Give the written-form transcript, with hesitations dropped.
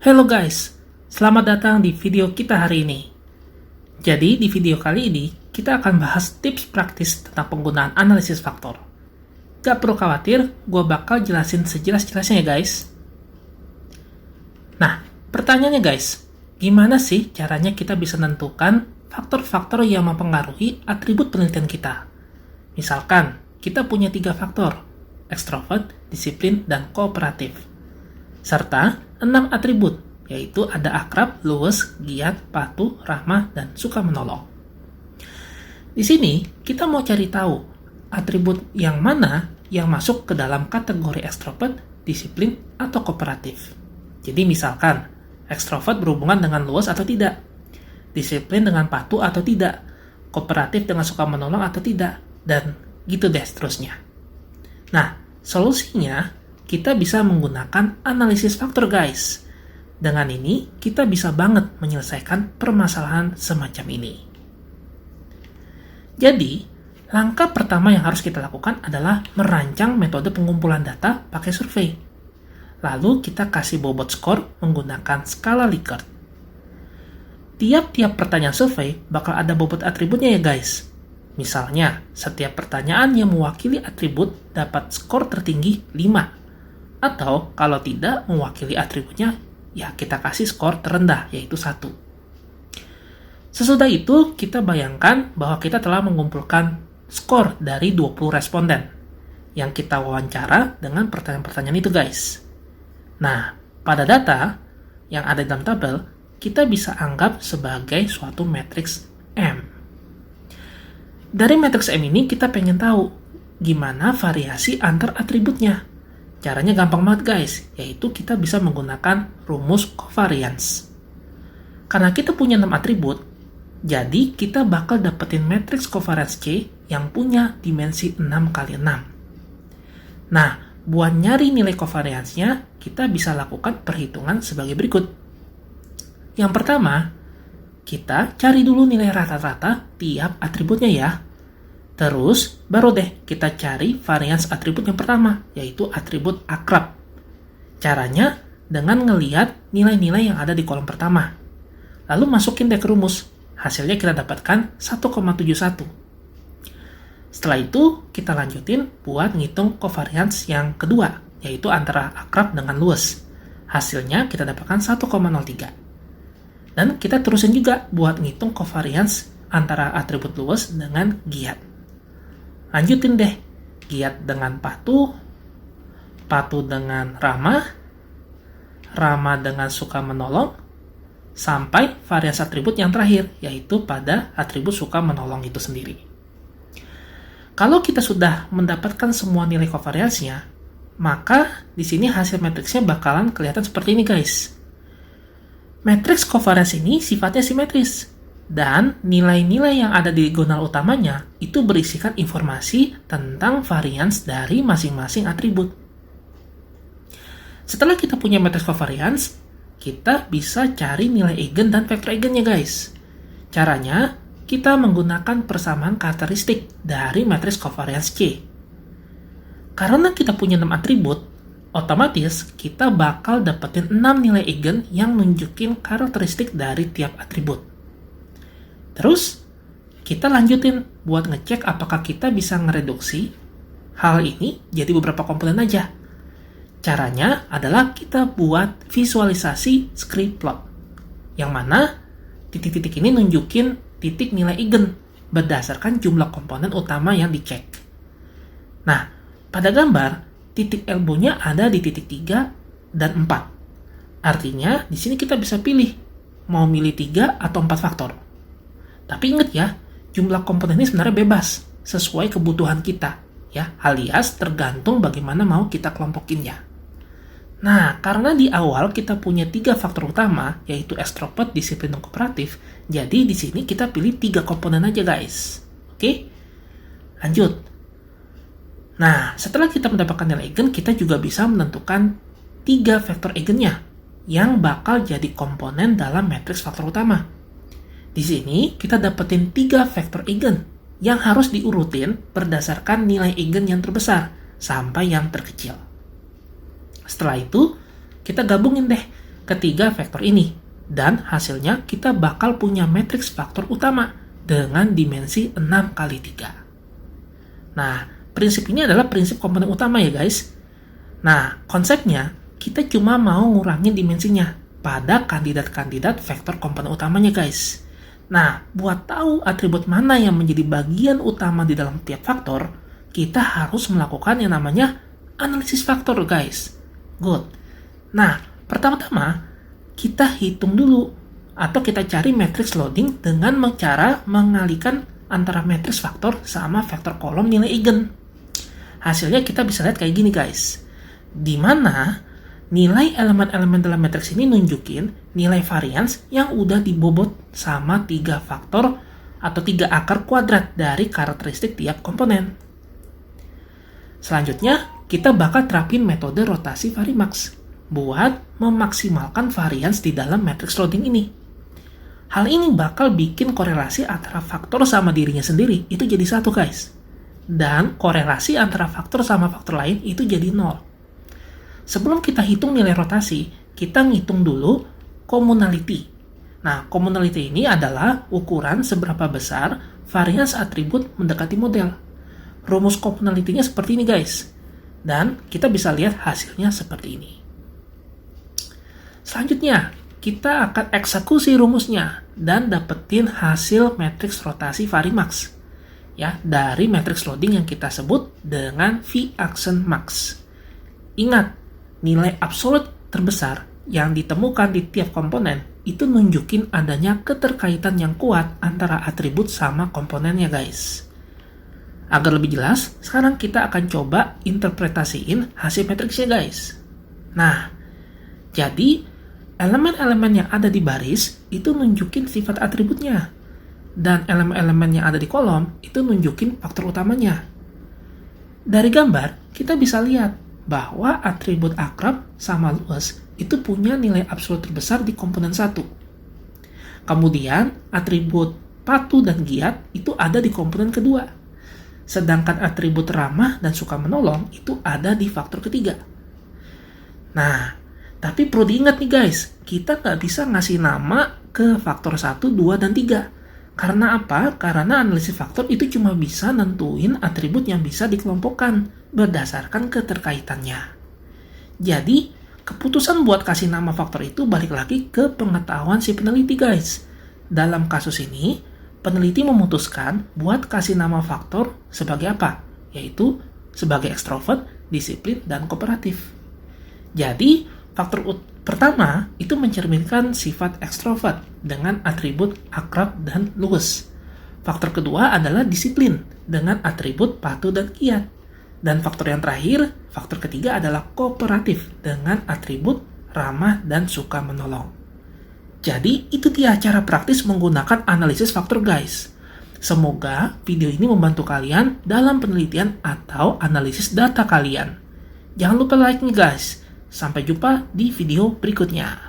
Halo guys, selamat datang di video kita hari ini. Jadi di video kali ini, kita akan bahas tips praktis tentang penggunaan analisis faktor. Gak perlu khawatir, gue bakal jelasin sejelas-jelasnya ya guys. Nah, pertanyaannya guys, gimana sih caranya kita bisa menentukan faktor-faktor yang mempengaruhi atribut penelitian kita? Misalkan, kita punya 3 faktor, ekstrovert, disiplin, dan kooperatif. Serta 6 atribut, yaitu ada akrab, luwes, giat, patuh, ramah, dan suka menolong. Di sini, kita mau cari tahu atribut yang mana yang masuk ke dalam kategori ekstrovert, disiplin, atau kooperatif. Jadi misalkan, ekstrovert berhubungan dengan luwes atau tidak, disiplin dengan patuh atau tidak, kooperatif dengan suka menolong atau tidak, dan gitu deh seterusnya. Nah, solusinya kita bisa menggunakan analisis faktor guys. Dengan ini, kita bisa banget menyelesaikan permasalahan semacam ini. Jadi, langkah pertama yang harus kita lakukan adalah merancang metode pengumpulan data pakai survei. Lalu kita kasih bobot skor menggunakan skala Likert. Tiap-tiap pertanyaan survei bakal ada bobot atributnya ya guys. Misalnya, setiap pertanyaan yang mewakili atribut dapat skor tertinggi 5. Atau kalau tidak mewakili atributnya, ya kita kasih skor terendah, yaitu 1. Sesudah itu, kita bayangkan bahwa kita telah mengumpulkan skor dari 20 responden yang kita wawancara dengan pertanyaan-pertanyaan itu guys. Nah, pada data yang ada dalam tabel, kita bisa anggap sebagai suatu matriks M. Dari matriks M ini, kita pengen tahu gimana variasi antar atributnya. Caranya gampang banget guys, yaitu kita bisa menggunakan rumus covariance. Karena kita punya 6 atribut, jadi kita bakal dapetin matriks covariance C yang punya dimensi 6 kali 6. Nah, buat nyari nilai covariance-nya, kita bisa lakukan perhitungan sebagai berikut. Yang pertama, kita cari dulu nilai rata-rata tiap atributnya ya. Terus, baru deh kita cari varians atribut yang pertama, yaitu atribut akrab. Caranya dengan ngeliat nilai-nilai yang ada di kolom pertama. Lalu masukin deh ke rumus. Hasilnya kita dapatkan 1,71. Setelah itu, kita lanjutin buat ngitung covariance yang kedua, yaitu antara akrab dengan luwes. Hasilnya kita dapatkan 1,03. Dan kita terusin juga buat ngitung covariance antara atribut luwes dengan giat. Lanjutin deh, giat dengan patuh, patuh dengan ramah, ramah dengan suka menolong, sampai variasi atribut yang terakhir, yaitu pada atribut suka menolong itu sendiri. Kalau kita sudah mendapatkan semua nilai covariance-nya, maka di sini hasil matriksnya bakalan kelihatan seperti ini guys. Matriks covariance ini sifatnya simetris, dan nilai-nilai yang ada di diagonal utamanya itu berisikan informasi tentang varians dari masing-masing atribut. Setelah kita punya matriks covariance, kita bisa cari nilai eigen dan vektor eigennya guys. Caranya, kita menggunakan persamaan karakteristik dari matriks covariance C. Karena kita punya 6 atribut, otomatis kita bakal dapetin 6 nilai eigen yang nunjukin karakteristik dari tiap atribut. Terus, kita lanjutin buat ngecek apakah kita bisa ngereduksi hal ini jadi beberapa komponen aja. Caranya adalah kita buat visualisasi script plot, yang mana titik-titik ini nunjukin titik nilai eigen berdasarkan jumlah komponen utama yang dicek. Nah, pada gambar, titik elbow-nya ada di titik 3 dan 4. Artinya, di sini kita bisa pilih mau milih 3 atau 4 faktor. Tapi ingat ya, jumlah komponen ini sebenarnya bebas, sesuai kebutuhan kita, ya, alias tergantung bagaimana mau kita kelompokinnya. Nah, karena di awal kita punya 3 faktor utama, yaitu ekstrovert, disiplin, dan kooperatif, jadi di sini kita pilih 3 komponen aja guys. Oke? Lanjut. Nah, setelah kita mendapatkan nilai eigen, kita juga bisa menentukan 3 vektor eigennya, yang bakal jadi komponen dalam matriks faktor utama. Di sini, kita dapetin 3 vektor eigen yang harus diurutin berdasarkan nilai eigen yang terbesar sampai yang terkecil. Setelah itu, kita gabungin deh ketiga vektor ini. Dan hasilnya kita bakal punya matriks faktor utama dengan dimensi 6 kali 3. Nah, prinsip ini adalah prinsip komponen utama ya guys. Nah, konsepnya kita cuma mau ngurangin dimensinya pada kandidat-kandidat vektor komponen utamanya guys. Nah, buat tahu atribut mana yang menjadi bagian utama di dalam tiap faktor, kita harus melakukan yang namanya analisis faktor guys. Good. Nah, pertama-tama kita hitung dulu atau kita cari matriks loading dengan cara mengalihkan antara matriks faktor sama vektor kolom nilai eigen. Hasilnya kita bisa lihat kayak gini guys, di mana nilai elemen-elemen dalam matriks ini nunjukin nilai varians yang udah dibobot sama 3 faktor atau 3 akar kuadrat dari karakteristik tiap komponen. Selanjutnya, kita bakal terapin metode rotasi Varimax buat memaksimalkan varians di dalam matriks loading ini. Hal ini bakal bikin korelasi antara faktor sama dirinya sendiri itu jadi 1 guys. Dan korelasi antara faktor sama faktor lain itu jadi 0. Sebelum kita hitung nilai rotasi, kita ngitung dulu commonality. Nah, commonality ini adalah ukuran seberapa besar varians atribut mendekati model. Rumus commonality-nya seperti ini guys. Dan kita bisa lihat hasilnya seperti ini. Selanjutnya, kita akan eksekusi rumusnya dan dapetin hasil matriks rotasi Varimax ya dari matriks loading yang kita sebut dengan V-action max. Ingat, nilai absolut terbesar yang ditemukan di tiap komponen itu nunjukin adanya keterkaitan yang kuat antara atribut sama komponennya guys. Agar lebih jelas, sekarang kita akan coba interpretasiin hasil matriksnya guys. Nah, jadi elemen-elemen yang ada di baris itu nunjukin sifat atributnya. Dan elemen-elemen yang ada di kolom itu nunjukin faktor utamanya. Dari gambar, kita bisa lihat bahwa atribut akrab sama luas itu punya nilai absolut terbesar di komponen 1. Kemudian, atribut patuh dan giat itu ada di komponen kedua. Sedangkan atribut ramah dan suka menolong itu ada di faktor ketiga. Nah, tapi perlu diingat nih guys, kita nggak bisa ngasih nama ke faktor 1, 2, dan 3. Karena apa? Karena analisis faktor itu cuma bisa nentuin atribut yang bisa dikelompokkan berdasarkan keterkaitannya. Jadi, keputusan buat kasih nama faktor itu balik lagi ke pengetahuan si peneliti guys. Dalam kasus ini, peneliti memutuskan buat kasih nama faktor sebagai apa? Yaitu sebagai ekstrovert, disiplin, dan kooperatif. Jadi, faktor pertama itu mencerminkan sifat ekstrovert dengan atribut akrab dan luwes. Faktor kedua adalah disiplin dengan atribut patuh dan giat. Dan faktor yang terakhir, faktor ketiga adalah kooperatif dengan atribut ramah dan suka menolong. Jadi itu dia cara praktis menggunakan analisis faktor guys. Semoga video ini membantu kalian dalam penelitian atau analisis data kalian. Jangan lupa like nih guys. Sampai jumpa di video berikutnya.